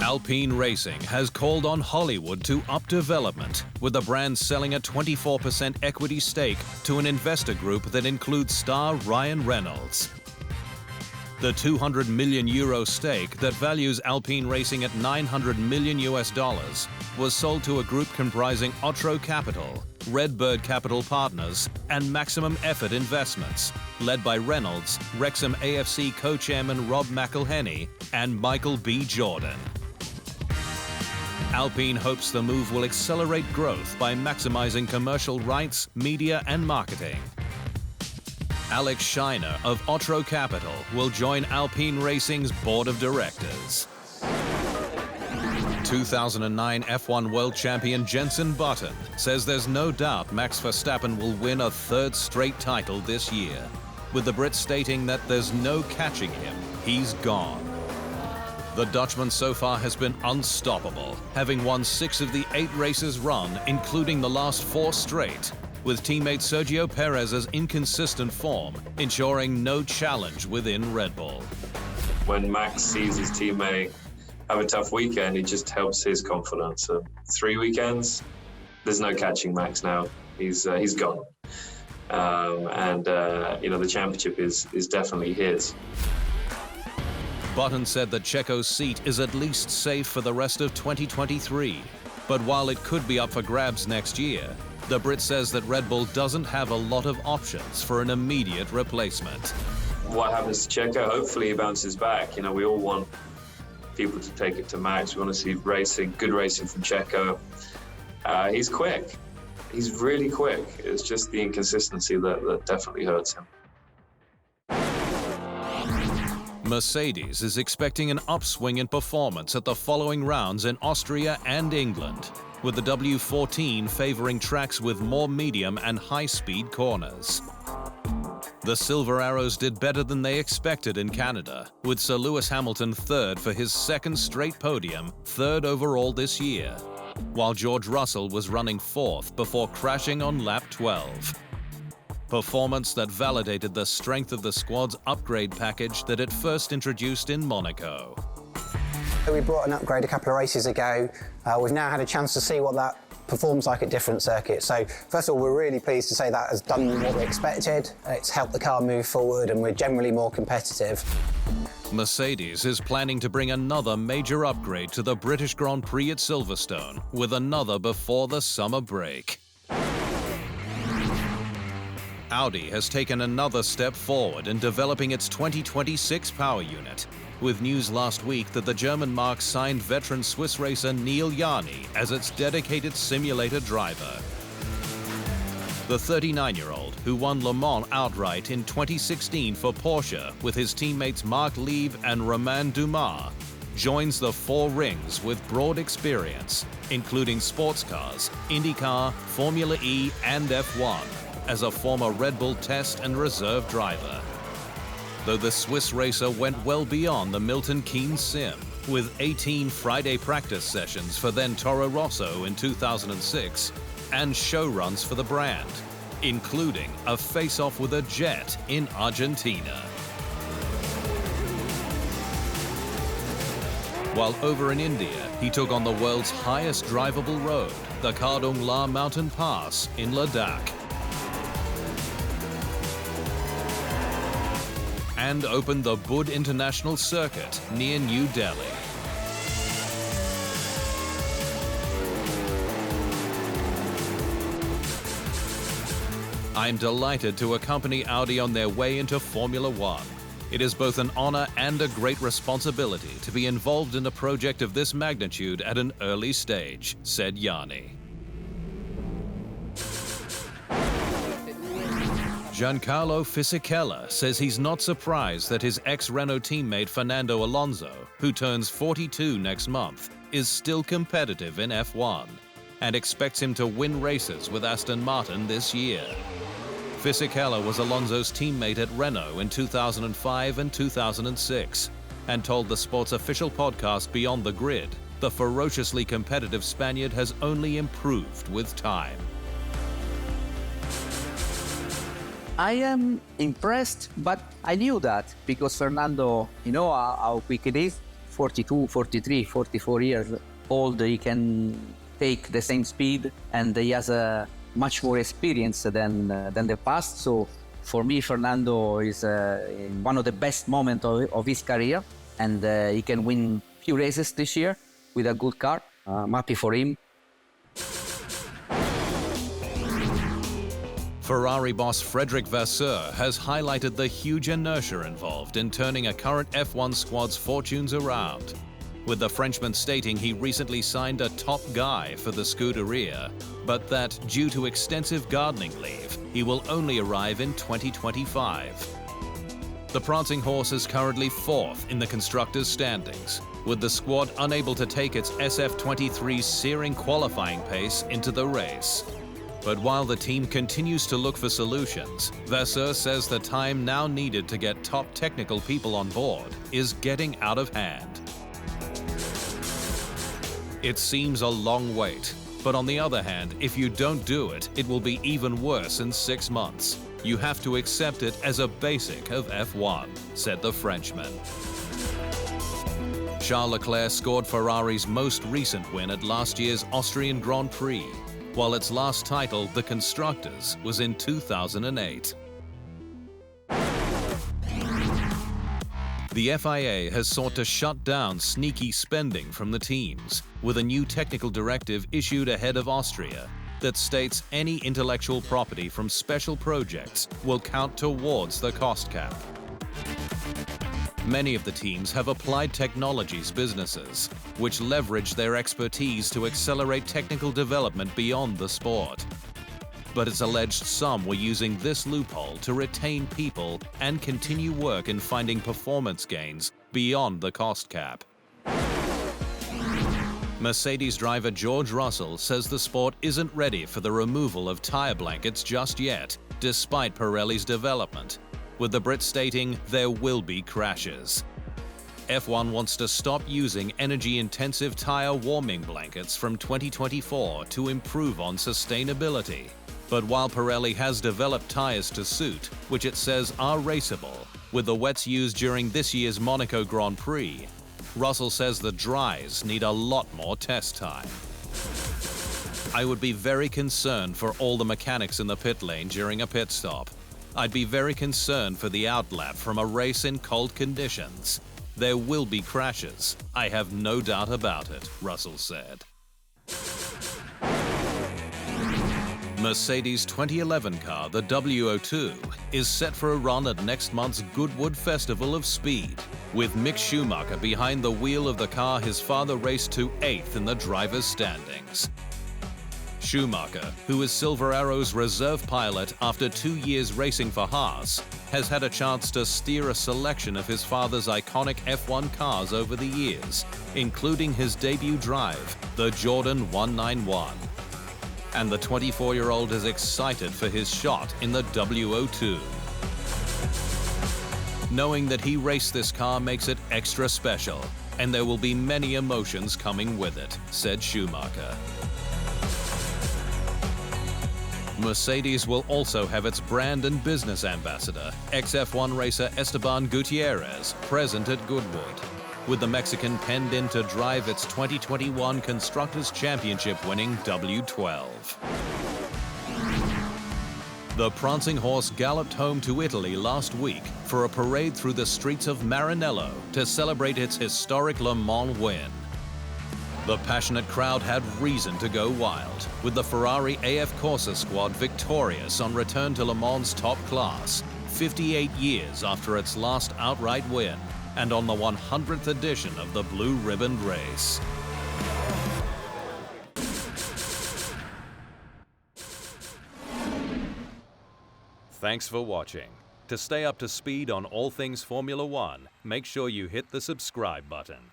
Alpine Racing has called on Hollywood to up development, with the brand selling a 24% equity stake to an investor group that includes star Ryan Reynolds. The 200 million euro stake that values Alpine Racing at $900 million was sold to a group comprising Otro Capital, Redbird Capital Partners, and Maximum Effort Investments, led by Reynolds, Wrexham AFC co-chairman Rob McElhenney, and Michael B. Jordan. Alpine hopes the move will accelerate growth by maximizing commercial rights, media, and marketing. Alex Scheiner of Otro Capital will join Alpine Racing's board of directors. 2009 F1 world champion Jenson Button says there's no doubt Max Verstappen will win a third straight title this year, with the Brit stating that there's no catching him, he's gone. The Dutchman so far has been unstoppable, having won 6 of the 8 races run, including the last 4 straight, with teammate Sergio Perez's inconsistent form ensuring no challenge within Red Bull. When Max sees his teammate have a tough weekend, it just helps his confidence. So 3 weekends, there's no catching Max now. He's gone. The championship is definitely his. Button said that Checo's seat is at least safe for the rest of 2023. But while it could be up for grabs next year, the Brit says that Red Bull doesn't have a lot of options for an immediate replacement. What happens to Checo? Hopefully he bounces back. You know, we all want people to take it to Max. We want to see good racing from Checo. He's quick. He's really quick. It's just the inconsistency that definitely hurts him. Mercedes is expecting an upswing in performance at the following rounds in Austria and England, with the W14 favoring tracks with more medium and high-speed corners. The Silver Arrows did better than they expected in Canada, with Sir Lewis Hamilton third for his second straight podium, third overall this year, while George Russell was running fourth before crashing on lap 12. Performance that validated the strength of the squad's upgrade package that it first introduced in Monaco. We brought an upgrade a couple of races ago. We've now had a chance to see what that performs like at different circuits. So first of all, we're really pleased to say that has done what we expected. It's helped the car move forward and we're generally more competitive. Mercedes is planning to bring another major upgrade to the British Grand Prix at Silverstone, with another before the summer break. Audi has taken another step forward in developing its 2026 power unit, with news last week that the German marque signed veteran Swiss racer Neel Jani as its dedicated simulator driver. The 39-year-old, who won Le Mans outright in 2016 for Porsche with his teammates Marc Lieb and Romain Dumas, joins the 4 rings with broad experience, including sports cars, IndyCar, Formula E, and F1, as a former Red Bull test and reserve driver. Though the Swiss racer went well beyond the Milton Keynes sim, with 18 Friday practice sessions for then Toro Rosso in 2006, and show runs for the brand, including a face-off with a jet in Argentina. While over in India, he took on the world's highest drivable road, the Kardung La Mountain Pass in Ladakh, and opened the Goodwood International Circuit near New Delhi. I'm delighted to accompany Audi on their way into Formula One. It is both an honor and a great responsibility to be involved in a project of this magnitude at an early stage, said Jani. Giancarlo Fisichella says he's not surprised that his ex-Renault teammate Fernando Alonso, who turns 42 next month, is still competitive in F1, and expects him to win races with Aston Martin this year. Fisichella was Alonso's teammate at Renault in 2005 and 2006, and told the sport's official podcast Beyond the Grid, the ferociously competitive Spaniard has only improved with time. I am impressed, but I knew that because Fernando, you know how quick it is. 42, 43, 44 years old, he can take the same speed, and he has a much more experience than the past. So for me, Fernando is in one of the best moments of his career, and he can win few races this year with a good car. I'm happy for him. Ferrari boss Frederic Vasseur has highlighted the huge inertia involved in turning a current F1 squad's fortunes around, with the Frenchman stating he recently signed a top guy for the Scuderia, but that due to extensive gardening leave, he will only arrive in 2025. The prancing horse is currently 4th in the constructors' standings, with the squad unable to take its SF23's searing qualifying pace into the race. But while the team continues to look for solutions, Vasseur says the time now needed to get top technical people on board is getting out of hand. It seems a long wait, but on the other hand, if you don't do it, it will be even worse in 6 months. You have to accept it as a basic of F1, said the Frenchman. Charles Leclerc scored Ferrari's most recent win at last year's Austrian Grand Prix, while its last title, the Constructors, was in 2008. The FIA has sought to shut down sneaky spending from the teams, with a new technical directive issued ahead of Austria that states any intellectual property from special projects will count towards the cost cap. Many of the teams have applied technologies businesses, which leverage their expertise to accelerate technical development beyond the sport. But it's alleged some were using this loophole to retain people and continue work in finding performance gains beyond the cost cap. Mercedes driver George Russell says the sport isn't ready for the removal of tire blankets just yet, despite Pirelli's development, with the Brit stating there will be crashes. F1 wants to stop using energy-intensive tire warming blankets from 2024 to improve on sustainability. But while Pirelli has developed tires to suit, which it says are raceable, with the wets used during this year's Monaco Grand Prix, Russell says the dries need a lot more test time. I would be very concerned for all the mechanics in the pit lane during a pit stop. I'd be very concerned for the outlap from a race in cold conditions. There will be crashes. I have no doubt about it, Russell said. Mercedes' 2011 car, the W02, is set for a run at next month's Goodwood Festival of Speed, with Mick Schumacher behind the wheel of the car his father raced to 8th in the drivers' standings. Schumacher, who is Silver Arrow's reserve pilot after 2 years racing for Haas, has had a chance to steer a selection of his father's iconic F1 cars over the years, including his debut drive, the Jordan 191. And the 24-year-old is excited for his shot in the W02. Knowing that he raced this car makes it extra special, and there will be many emotions coming with it, said Schumacher. Mercedes will also have its brand and business ambassador, ex-F1 racer Esteban Gutierrez, present at Goodwood, with the Mexican penned in to drive its 2021 Constructors' Championship winning W12. The prancing horse galloped home to Italy last week for a parade through the streets of Maranello to celebrate its historic Le Mans win. The passionate crowd had reason to go wild, with the Ferrari AF Corsa squad victorious on return to Le Mans' top class, 58 years after its last outright win, and on the 100th edition of the Blue Ribbon race. Thanks for watching. To stay up to speed on all things Formula One, make sure you hit the subscribe button.